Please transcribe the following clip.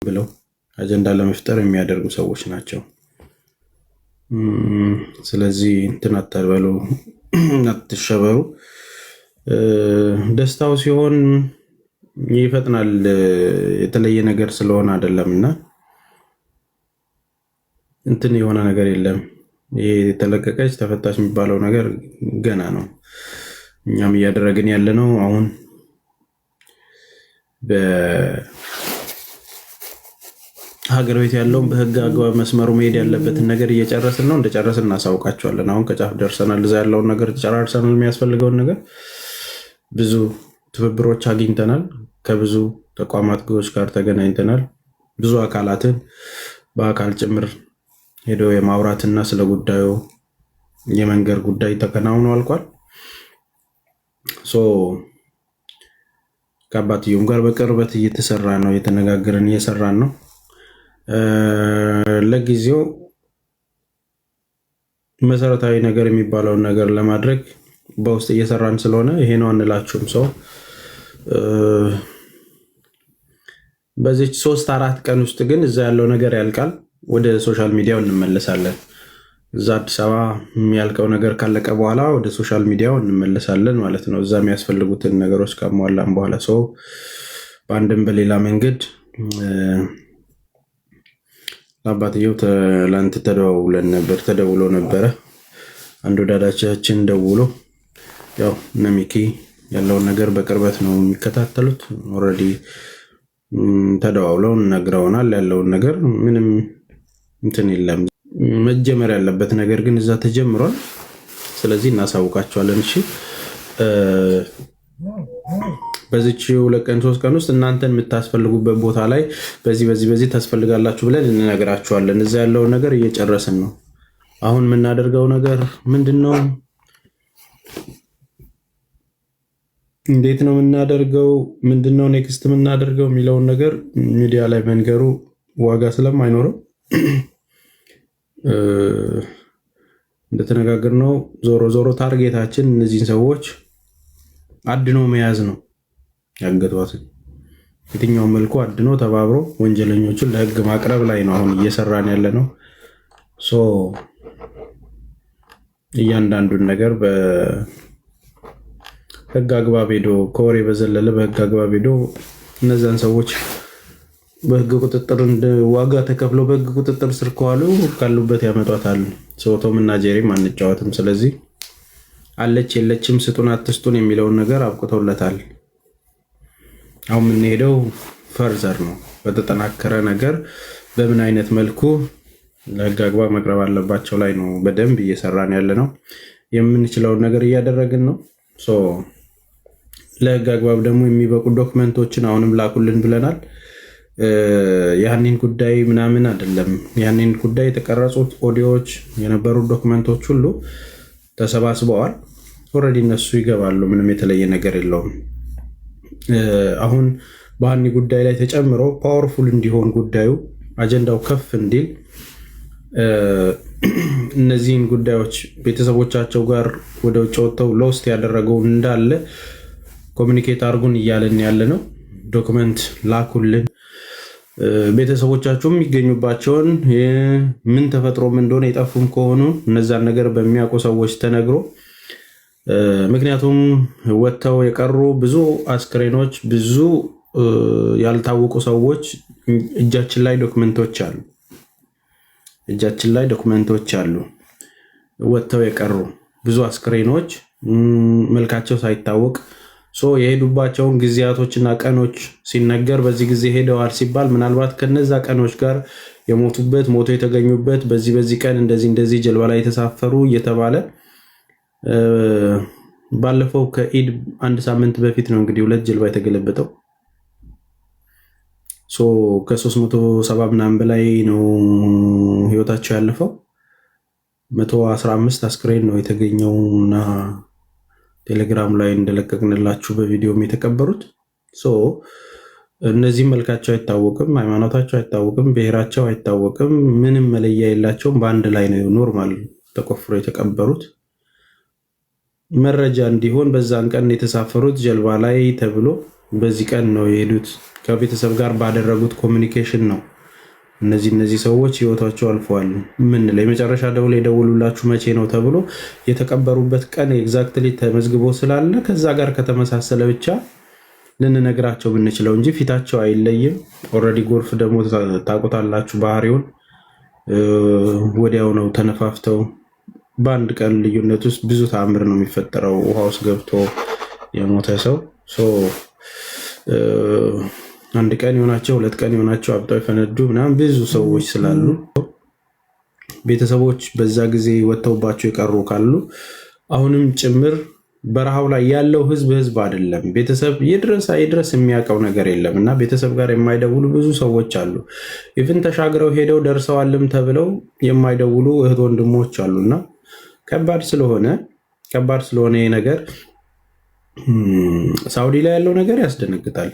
ብለው አጀንዳ ለመፍጠር የሚያደርጉ ሰዎች ናቸው። ስለዚህ እንትን አትበሉ፣ አትሸበሩ። ደስታው ሲሆን ይፈጥናል፣ የተለየ ነገር ስለሆነ አይደለም እና እንትን የሆነ ነገር የለም። ይሄ የተለቀቀች ተፈታች የሚባለው ነገር ገና ነው። እኛም እያደረግን ያለ ነው አሁን በሀገር ቤት ያለውን በህግ አግባብ መስመሩ መሄድ ያለበትን ነገር እየጨረስን ነው። እንደጨረስን እናሳውቃቸዋለን። አሁን ከጫፍ ደርሰናል። እዛ ያለውን ነገር ጨራርሰናል። የሚያስፈልገውን ነገር ብዙ ትብብሮች አግኝተናል። ከብዙ ተቋማት ጋር ተገናኝተናል። ብዙ አካላትን በአካል ጭምር ሄዶ የማውራትና ስለ ጉዳዩ የመንገር ጉዳይ ተከናውኖ አልቋል። ከአባትየውም ጋር በቅርበት እየተሰራ ነው፣ እየተነጋገርን እየሰራን ነው። ለጊዜው መሰረታዊ ነገር የሚባለውን ነገር ለማድረግ በውስጥ እየሰራን ስለሆነ ይሄ ነው አንላችሁም። ሰው በዚህ 3-4 ቀን ውስጥ ግን እዛ ያለው ነገር ያልቃል። ወደ ሶሻል ሚዲያው እንመለሳለን። እዛ አዲስ አበባ የሚያልቀው ነገር ካለቀ በኋላ ወደ ሶሻል ሚዲያው እንመለሳለን ማለት ነው። እዛ የሚያስፈልጉትን ነገሮች ካሟላን በኋላ ሰው በአንድም በሌላ መንገድ አባትየው ትላንት ተደውሎ ነበረ። አንድ ወዳዳቻችን ደውሎ ያው እነ ሚኪ ያለውን ነገር በቅርበት ነው የሚከታተሉት። ኦልሬዲ ተደዋውለው ነግረውናል። ያለውን ነገር ምንም እንትን የለም። መጀመር ያለበት ነገር ግን እዛ ተጀምሯል። ስለዚህ እናሳውቃቸዋለን። እሺ በዚች 2 ቀን 3 ቀን ውስጥ እናንተን የምታስፈልጉበት ቦታ ላይ በዚህ ታስፈልጋላችሁ ብለን እንነግራችኋለን። እዛ ያለውን ነገር እየጨረስን ነው። አሁን የምናደርገው ነገር ምንድነው? እንዴት ነው የምናደርገው? ምንድነው ኔክስት የምናደርገው የሚለውን ነገር ሚዲያ ላይ መንገሩ ዋጋ ስለማይኖረው እንደተነጋገርነው ዞሮ ታርጌታችን እነዚህን ሰዎች አድኖ መያዝ ነው። ያገቷትን የትኛውን መልኩ አድኖ ተባብሮ ወንጀለኞችን ለህግ ማቅረብ ላይ ነው አሁን እየሰራን ያለ ነው። እያንዳንዱን ነገር በህግ አግባብ ሄዶ ከወሬ በዘለለ በህግ አግባብ ሄዶ እነዛን ሰዎች በህግ ቁጥጥር ዋጋ ተከፍሎ በህግ ቁጥጥር ስር ከዋሉ ካሉበት ያመጧታል። ቶም እና ጄሪም አንጫወትም። ስለዚህ አለች የለችም ስጡን አትስጡን የሚለውን ነገር አብቅቶለታል። አሁን የምንሄደው ፈርዘር ነው። በተጠናከረ ነገር በምን አይነት መልኩ ለህግ አግባብ መቅረብ አለባቸው ላይ ነው በደንብ እየሰራን ያለ ነው። የምንችለውን ነገር እያደረግን ነው። ለህግ አግባብ ደግሞ የሚበቁ ዶክመንቶችን አሁንም ላኩልን ብለናል። ያንን ጉዳይ ምናምን አይደለም። ያንን ጉዳይ የተቀረጹት ኦዲዮዎች የነበሩት ዶክመንቶች ሁሉ ተሰባስበዋል። ኦልሬዲ እነሱ ይገባሉ። ምንም የተለየ ነገር የለውም። አሁን በሀኒ ጉዳይ ላይ ተጨምሮ ፓወርፉል እንዲሆን ጉዳዩ አጀንዳው ከፍ እንዲል እነዚህን ጉዳዮች ቤተሰቦቻቸው ጋር ወደ ውጭ ወጥተው ሎስት ያደረገው እንዳለ ኮሚኒኬት አድርጉን እያለን ያለ ነው። ዶክመንት ላኩልን። ቤተሰቦቻቸው የሚገኙባቸውን ምን ተፈጥሮም እንደሆነ የጠፉም ከሆኑ እነዛን ነገር በሚያውቁ ሰዎች ተነግሮ፣ ምክንያቱም ወጥተው የቀሩ ብዙ አስክሬኖች፣ ብዙ ያልታወቁ ሰዎች እጃችን ላይ ዶክመንቶች አሉ። ወጥተው የቀሩ ብዙ አስክሬኖች መልካቸው ሳይታወቅ የሄዱባቸውን ጊዜያቶችና ቀኖች ሲነገር በዚህ ጊዜ ሄደዋል ሲባል ምናልባት ከነዛ ቀኖች ጋር የሞቱበት ሞቶ የተገኙበት በዚህ ቀን እንደዚህ ጀልባ ላይ የተሳፈሩ እየተባለ ባለፈው ከኢድ 1 ሳምንት በፊት ነው እንግዲህ 2 ጀልባ የተገለበጠው። ከ370 ምናምን በላይ ነው ህይወታቸው ያለፈው። 115 አስክሬን ነው የተገኘውና ቴሌግራም ላይ እንደለቀቅንላችሁ በቪዲዮም የተቀበሩት። እነዚህም መልካቸው አይታወቅም፣ ሃይማኖታቸው አይታወቅም፣ ብሔራቸው አይታወቅም፣ ምንም መለያ የላቸውም። በአንድ ላይ ነው ኖርማል ተቆፍሮ የተቀበሩት። መረጃ እንዲሆን በዛን ቀን የተሳፈሩት ጀልባ ላይ ተብሎ በዚህ ቀን ነው የሄዱት ከቤተሰብ ጋር ባደረጉት ኮሚኒኬሽን ነው እነዚህ ሰዎች ህይወታቸው አልፈዋል። ምን የመጨረሻ ደውል የደውሉላችሁ መቼ ነው ተብሎ የተቀበሩበት ቀን ኤግዛክትሊ ተመዝግቦ ስላለ ከዛ ጋር ከተመሳሰለ ብቻ ልንነግራቸው ብንችለው እንጂ ፊታቸው አይለይም። ኦልሬዲ ጎርፍ ደግሞ ታውቁታላችሁ ባህሪውን። ወዲያው ነው ተነፋፍተው በአንድ ቀን ልዩነት ውስጥ ብዙ ተአምር ነው የሚፈጠረው። ውሃ ውስጥ ገብቶ የሞተ ሰው አንድ ቀን የሆናቸው 2 ቀን የሆናቸው አብጠው የፈነዱ ምናምን ብዙ ሰዎች ስላሉ ቤተሰቦች በዛ ጊዜ ወጥተውባቸው የቀሩ ካሉ አሁንም ጭምር በረሃው ላይ ያለው ህዝብ አይደለም። ቤተሰብ ይድረስ አይድረስ የሚያውቀው ነገር የለም እና ቤተሰብ ጋር የማይደውሉ ብዙ ሰዎች አሉ። ኢቭን ተሻግረው ሄደው ደርሰዋልም ተብለው የማይደውሉ እህት ወንድሞች አሉና ከባድ ስለሆነ ይሄ ነገር ሳውዲ ላይ ያለው ነገር ያስደነግጣል።